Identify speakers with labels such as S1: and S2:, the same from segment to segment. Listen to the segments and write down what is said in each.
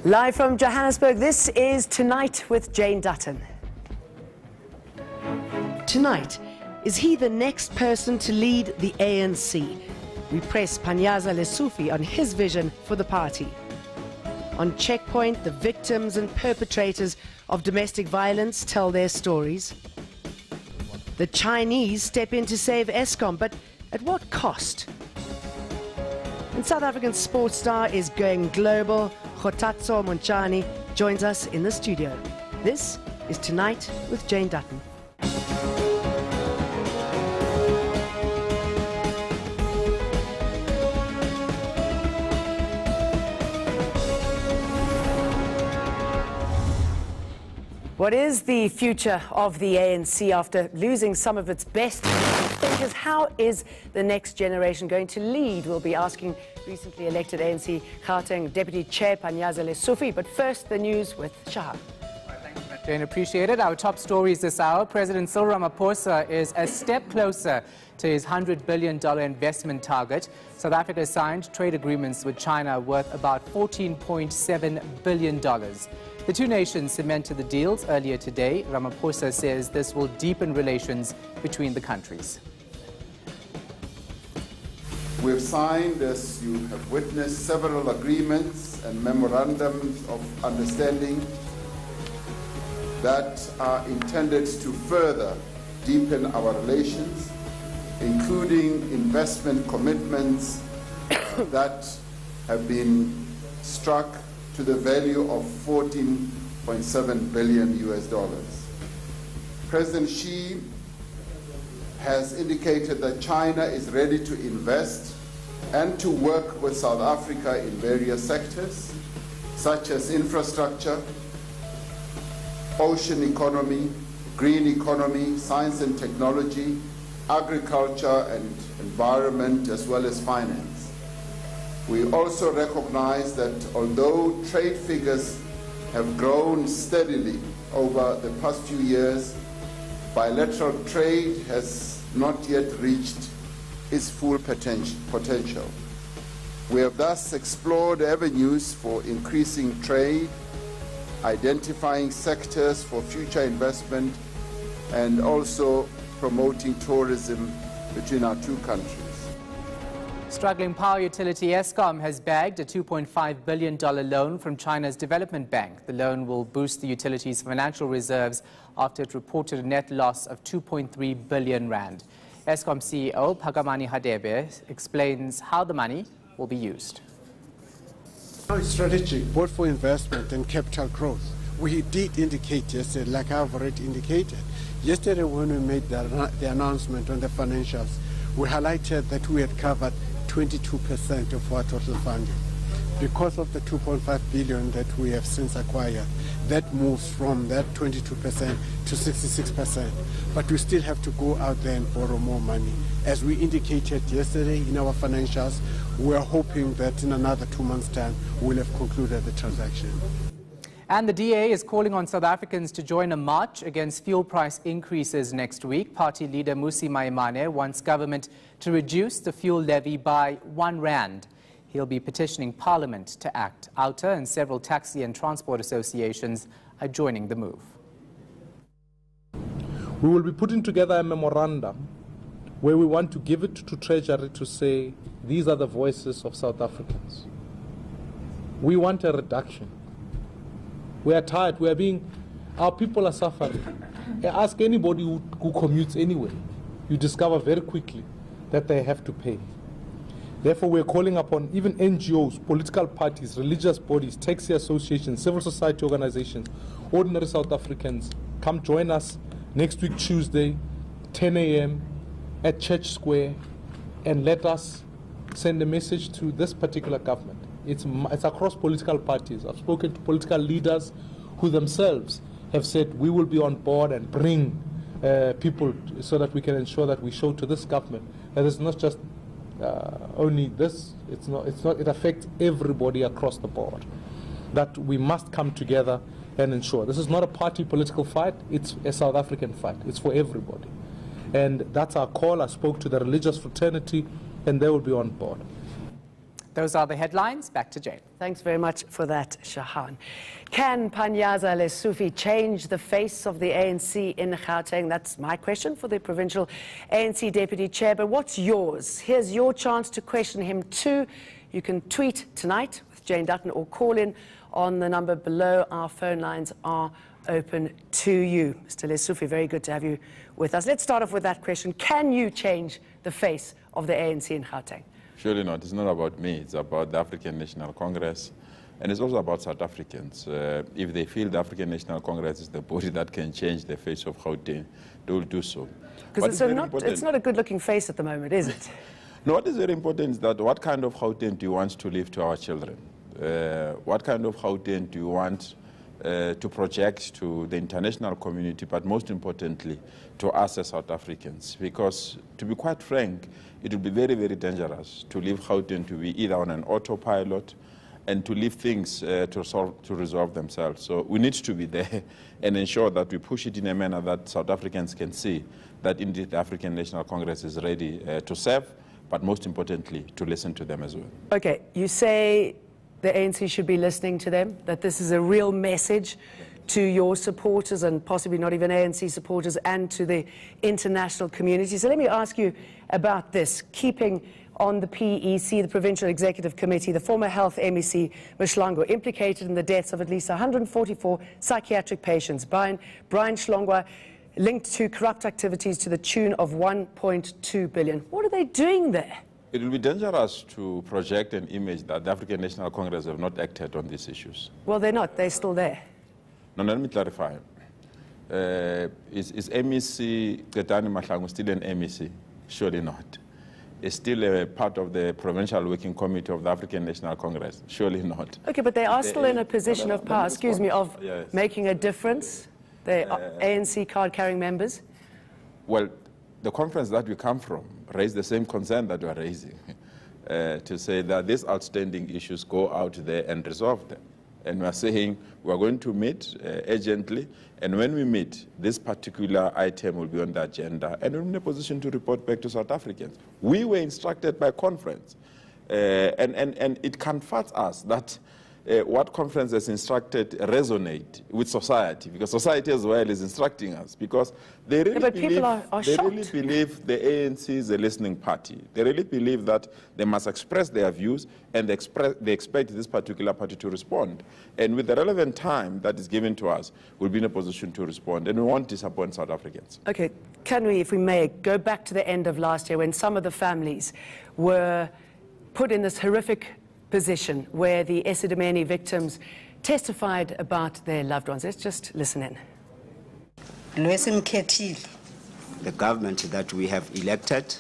S1: Live from Johannesburg, this is Tonight with Jane Dutton. Tonight, is he the next person to lead the ANC? We press Panyaza Lesufi on his vision for the party. On Checkpoint, the victims and perpetrators of domestic violence tell their stories. The Chinese step in to save Eskom, but at what cost? And South African sports star is going global. Kgotatso Montjane joins us in the studio. This is Tonight with Jane Dutton. What is the future of the ANC after losing some of its best thinkers? How is the next generation going to lead? We'll be asking recently elected ANC Gauteng Deputy Chair Panyaza Lesufi. But first, the news with Shah.
S2: Thank you, Jane. Appreciate it. Our top stories this hour. President Cyril Ramaphosa is a step closer to his $100 billion investment target. South Africa signed trade agreements with China worth about $14.7 billion. The two nations cemented the deals earlier today. Ramaphosa says this will deepen relations between the countries.
S3: We have signed, as you have witnessed, several agreements and memorandums of understanding that are intended to further deepen our relations, including investment commitments that have been struck to the value of $14.7 billion. President Xi has indicated that China is ready to invest and to work with South Africa in various sectors, such as infrastructure, ocean economy, green economy, science and technology, agriculture and environment, as well as finance. We also recognize that although trade figures have grown steadily over the past few years, bilateral trade has not yet reached its full potential. We have thus explored avenues for increasing trade, identifying sectors for future investment, and also promoting tourism between our two countries.
S2: Struggling power utility Eskom has bagged a $2.5 billion loan from China's development bank. The loan will boost the utility's financial reserves after it reported a net loss of 2.3 billion rand. Eskom CEO Phakamani Hadebe explains how the money will be used.
S4: It's strategic, both for investment and capital growth. We did indicate yesterday, like I've already indicated, yesterday when we made the announcement on the financials, we highlighted that we had covered 22% of our total funding. Because of the 2.5 billion that we have since acquired, that moves from that 22% to 66%. But we still have to go out there and borrow more money. As we indicated yesterday in our financials, we are hoping that in another 2 months' time, we'll have concluded the transaction.
S2: And the DA is calling on South Africans to join a march against fuel price increases next week. Party leader Mmusi Maimane wants government to reduce the fuel levy by 1 rand. He'll be petitioning Parliament to act. Outer and several taxi and transport associations are joining the move.
S5: We will be putting together a memorandum where we want to give it to Treasury to say these are the voices of South Africans. We want a reduction. We are tired. Our people are suffering. Ask anybody who commutes anyway. You discover very quickly that they have to pay. Therefore, we are calling upon even NGOs, political parties, religious bodies, taxi associations, civil society organizations, ordinary South Africans. Come join us next week, Tuesday, 10 a.m. at Church Square, and let us send a message to this particular government. It's across political parties. I've spoken to political leaders who themselves have said we will be on board and bring people so that we can ensure that we show to this government that it's not just only this, it affects everybody across the board. That we must come together and ensure. This is not a party political fight, it's a South African fight. It's for everybody. And that's our call. I spoke to the religious fraternity and they will be on board.
S2: Those are the headlines. Back to Jane.
S1: Thanks very much for that, Shahan. Can Panyaza Lesufi change the face of the ANC in Gauteng? That's my question for the provincial ANC deputy chair. But what's yours? Here's your chance to question him too. You can tweet tonight with Jane Dutton or call in on the number below. Our phone lines are open to you. Mr. Lesufi, very good to have you with us. Let's start off with that question. Can you change the face of the ANC in Gauteng?
S6: Surely not. It's not about me. It's about the African National Congress. And it's also about South Africans. If they feel the African National Congress is the body that can change the face of Gauteng, they will do so.
S1: Because it's not a good-looking face at the moment, is it?
S6: No, what is very important is that what kind of Gauteng do you want to leave to our children? What kind of Gauteng do you want to project to the international community, but most importantly, to us as South Africans? Because, to be quite frank, it would be very, very dangerous to leave Gauteng to be either on an autopilot and to leave things to resolve themselves. So we need to be there and ensure that we push it in a manner that South Africans can see that indeed the African National Congress is ready to serve, but most importantly, to listen to them as well.
S1: Okay, you say the ANC should be listening to them, that this is a real message to your supporters and possibly not even ANC supporters and to the international community. So let me ask you about this. Keeping on the PEC, the Provincial Executive Committee, the former health MEC, Mhlongwa, implicated in the deaths of at least 144 psychiatric patients. Brian Mhlongwa linked to corrupt activities to the tune of 1.2 billion. What are they doing there?
S6: It will be dangerous to project an image that the African National Congress have not acted on these issues.
S1: Well, they're not. They're still there.
S6: No, let me clarify. Is MEC Gauteng Mhlongwa still an MEC? Surely not. Is still a part of the Provincial Working Committee of the African National Congress? Surely not.
S1: Okay, but they are still in a position of power, of making a difference. They are ANC card-carrying members.
S6: Well, the conference that we come from raised the same concern that we are raising, to say that these outstanding issues go out there and resolve them. And we are saying we are going to meet urgently, and when we meet, this particular item will be on the agenda, and we're in a position to report back to South Africans. We were instructed by conference, and it comforts us that what conference has instructed resonate with society, because society as well is instructing us, because they really, really believe the ANC is a listening party. They really believe that they must express their views, and they expect this particular party to respond. And with the relevant time that is given to us, we'll be in a position to respond, and we won't disappoint South Africans.
S1: Okay, can we, if we may, go back to the end of last year when some of the families were put in this horrific position where the Esidimeni victims testified about their loved ones. Let's just listen in.
S7: The government that we have elected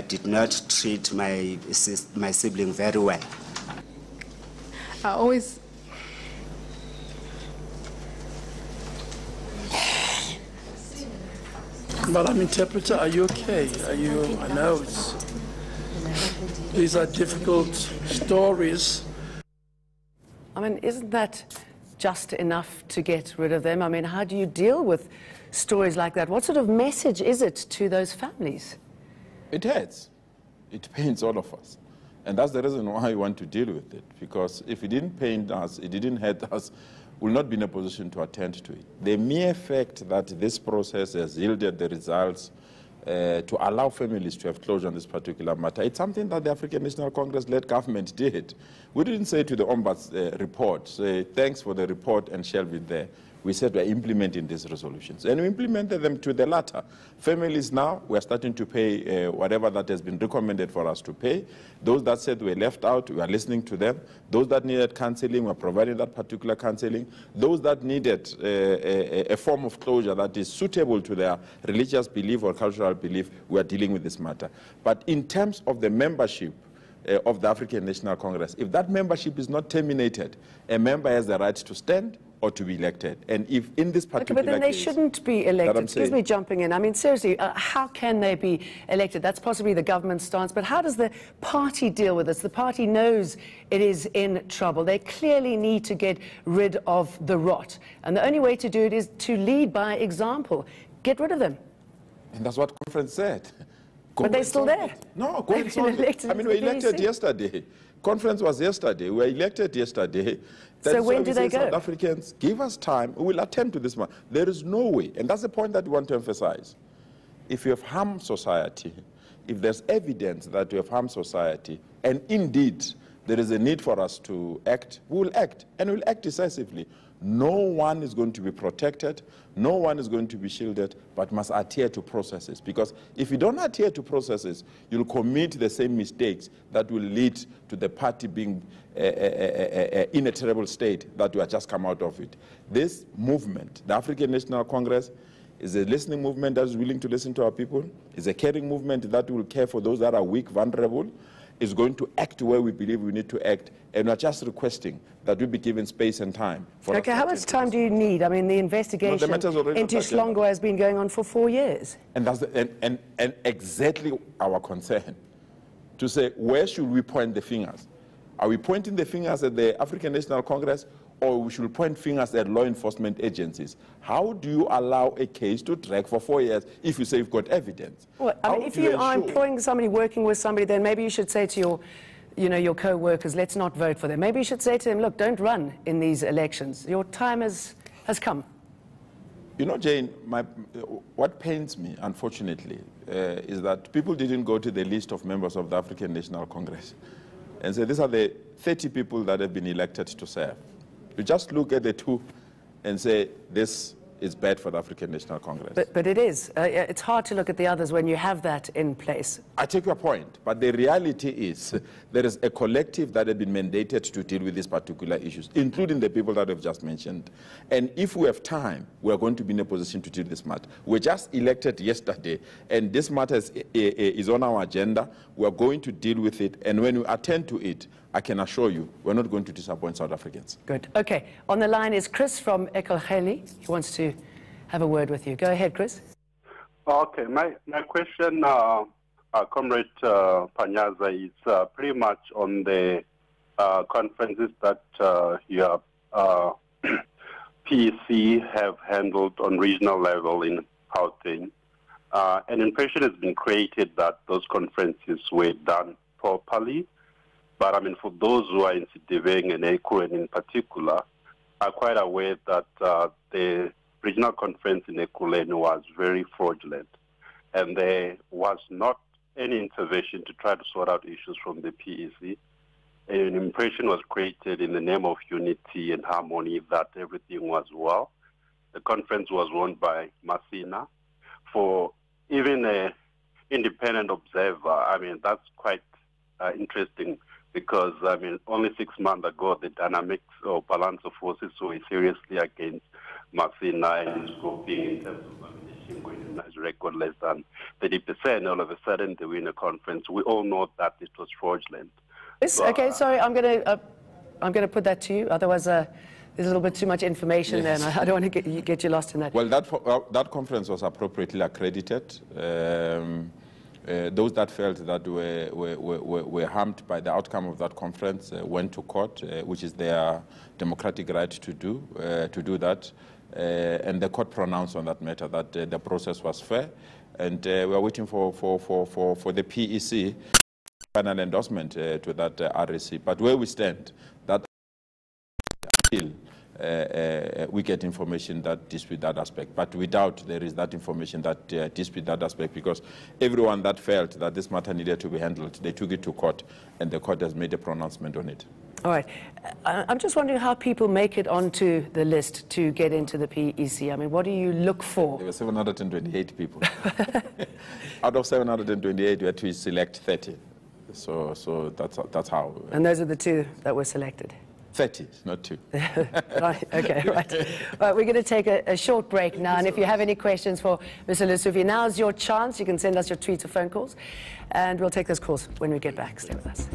S7: did not treat my sibling very well.
S8: Madam Interpreter, are you okay? Are you, I know these are difficult stories.
S1: I mean, isn't that just enough to get rid of them? I mean, how do you deal with stories like that? What sort of message is it to those families?
S6: It hurts. It pains all of us. And that's the reason why we want to deal with it. Because if it didn't pain us, it didn't hurt us, will not be in a position to attend to it. The mere fact that this process has yielded the results to allow families to have closure on this particular matter, it's something that the African National Congress-led government did. We didn't say to the Ombuds report, say, thanks for the report and shelve it there. We said we're implementing these resolutions. And we implemented them to the latter. Families now, we're starting to pay whatever that has been recommended for us to pay. Those that said we're left out, we are listening to them. Those that needed counseling, we're providing that particular counseling. Those that needed a form of closure that is suitable to their religious belief or cultural belief, we are dealing with this matter. But in terms of the membership of the African National Congress, if that membership is not terminated, a member has the right to stand or to be elected. And if in this particular
S1: case... Okay, but then they shouldn't be elected. Excuse me jumping in. I mean, seriously, how can they be elected? That's possibly the government's stance, but how does the party deal with this? The party knows it is in trouble. They clearly need to get rid of the rot. And the only way to do it is to lead by example. Get rid of them.
S6: And that's what conference said. But
S1: they're still there.
S6: No, go and solve it. I mean, we elected yesterday. Conference was yesterday. We were elected yesterday.
S1: So when do they go?
S6: South Africans, give us time. We will attend to this one. There is no way, and that's the point that we want to emphasize. If you have harmed society, if there's evidence that you have harmed society, and indeed there is a need for us to act, we will act, and we will act decisively. No one is going to be protected, no one is going to be shielded, but must adhere to processes. Because if you don't adhere to processes, you'll commit the same mistakes that will lead to the party being in a terrible state that we have just come out of it. This movement, the African National Congress, is a listening movement that is willing to listen to our people. It's a caring movement that will care for those that are weak, vulnerable. Is going to act where we believe we need to act, and we're just requesting that we be given space and time. For
S1: okay, how much time do you need? I mean, the investigation into Slongo has been going on for 4 years. And that's
S6: and exactly our concern, to say, where should we point the fingers? Are we pointing the fingers at the African National Congress, or we should point fingers at law enforcement agencies? How do you allow a case to drag for 4 years if you say you've got evidence?
S1: Well, I mean, if you are employing somebody, working with somebody, then maybe you should say to your co-workers, let's not vote for them. Maybe you should say to them, look, don't run in these elections. Your time has come.
S6: You know, Jane, what pains me, unfortunately, is that people didn't go to the list of members of the African National Congress and say, these are the 30 people that have been elected to serve. You just look at the two and say, this is bad for the African National Congress.
S1: But it is. It's hard to look at the others when you have that in place.
S6: I take your point, but the reality is there is a collective that has been mandated to deal with these particular issues, including the people that I've just mentioned. And if we have time, we are going to be in a position to deal with this matter. We just elected yesterday, and this matter is on our agenda. We are going to deal with it, and when we attend to it, I can assure you, we're not going to disappoint South Africans.
S1: Good. Okay. On the line is Chris from Ekelheli. He wants to have a word with you. Go ahead, Chris.
S9: Okay. My question, Comrade Panyaza, is pretty much on the conferences that your PEC have handled on regional level in Gauteng. An impression has been created that those conferences were done properly. But I mean, for those who are in Sidibeng and Ekurhuleni in particular, are quite aware that the regional conference in Ekurhuleni was very fraudulent. And there was not any intervention to try to sort out issues from the PEC. An impression was created in the name of unity and harmony that everything was well. The conference was won by Masina. For even an independent observer, I mean, that's quite interesting. Because, I mean, only 6 months ago, the dynamics or balance of forces were seriously against Masina and his grouping in terms of ammunition going to his record less than 30%. All of a sudden, they win a conference. We all know that it was fraudulent.
S1: Okay, sorry, I'm going to put that to you. Otherwise, there's a little bit too much information there, and I don't want to get you lost in that.
S6: Well, that conference was appropriately accredited. Those that felt that were harmed by the outcome of that conference went to court, which is their democratic right to do that. And the court pronounced on that matter that the process was fair. And we are waiting for the PEC final endorsement to that RSC. But where we stand, that appeal, we get information that dispute that aspect. But we doubt there is that information that dispute that aspect, because everyone that felt that this matter needed to be handled, they took it to court, and the court has made a pronouncement on it.
S1: All right. I'm just wondering how people make it onto the list to get into the PEC. I mean, what do you look for?
S6: There were 728 people. Out of 728, we had to select 30. So that's how.
S1: And those are the two that were selected?
S6: 30, not 2.
S1: Right, okay, right. Well, we're going to take a short break now, and if you have any questions for Mr. Lesufi, now's your chance. You can send us your tweets or phone calls, and we'll take those calls when we get back. Stay with us.